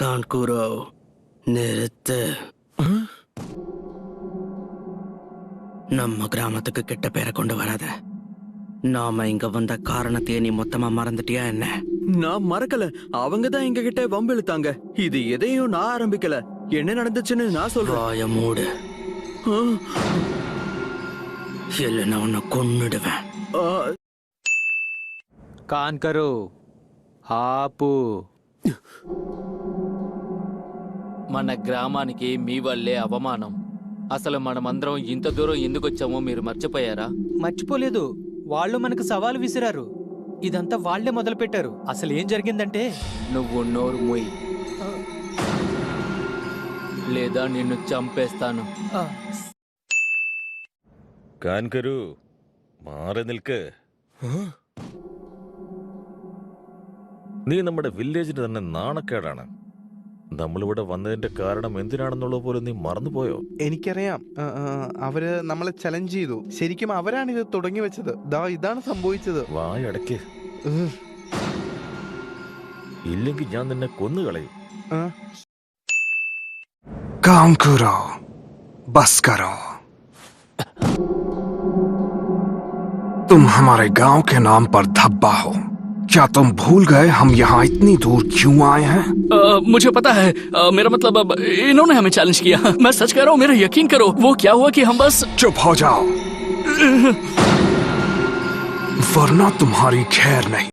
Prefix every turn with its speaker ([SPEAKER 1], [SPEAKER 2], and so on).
[SPEAKER 1] കാൺകൂറോ നിർത്ത്. நம்ம கிராமத்துக்கு கெட்ட பேரை கொண்டு வராத. நாம இங்க வந்த காரணத்தையே நீ மொத்தமா மறந்துட்டியா என்ன?
[SPEAKER 2] நான் மறக்கல. அவங்க தான் எங்க கிட்ட வம்பு இழுத்தாங்க. இது எதையும் நான் ஆரம்பிக்கல. என்ன நடந்துச்சுன்னு நான் சொல்றேன்.
[SPEAKER 1] வாய மூடு, இல்லைன்னா உன்னை கொன்னுடுவேன்.
[SPEAKER 3] कान करो ఆపు. మన గ్రామానికి మీ వల్లే అవమానం. అసలు మనమందరం ఇంత దూరం ఎందుకు వచ్చామో మీరు మర్చిపోయారా?
[SPEAKER 4] మర్చిపోలేదు. వాళ్ళు మనకు సవాలు విసిరారు. ఇదంతా వాళ్లే మొదలు పెట్టారు. అసలు ఏం జరిగిందంటే,
[SPEAKER 3] నువ్వు నోరు మూయి లేదా నిన్ను చంపేస్తాను.
[SPEAKER 5] കാൻകരു മാറി നിൽക്ക്. നീ നമ്മുടെ വില്ലേജിന് തന്നെ നാണക്കേടാണ്. നമ്മളിവിടെ വന്നതിന്റെ കാരണം എന്തിനാണെന്നുള്ളത് പോലും നീ മറന്നുപോയോ?
[SPEAKER 6] എനിക്കറിയാം. അവര് നമ്മളെ ചലഞ്ച് ചെയ്തു. ശരിക്കും അവരാണ് ഇത് തുടങ്ങി വെച്ചത്. ഇതാണ് സംഭവിച്ചത്.
[SPEAKER 5] വായടക്ക്, ഇല്ലെങ്കിൽ ഞാൻ നിന്നെ കൊന്നുകളയും.
[SPEAKER 7] काम करो, बस करो. तुम हमारे गांव के नाम पर धब्बा हो. क्या तुम भूल गए हम यहाँ इतनी दूर क्यों आए हैं?
[SPEAKER 8] मुझे पता है. मेरा मतलब अब इन्होंने हमें चैलेंज किया. मैं सच कह रहा हूँ, मेरा यकीन करो. वो क्या हुआ कि हम बस...
[SPEAKER 7] चुप हो जाओ, वरना तुम्हारी खैर नहीं.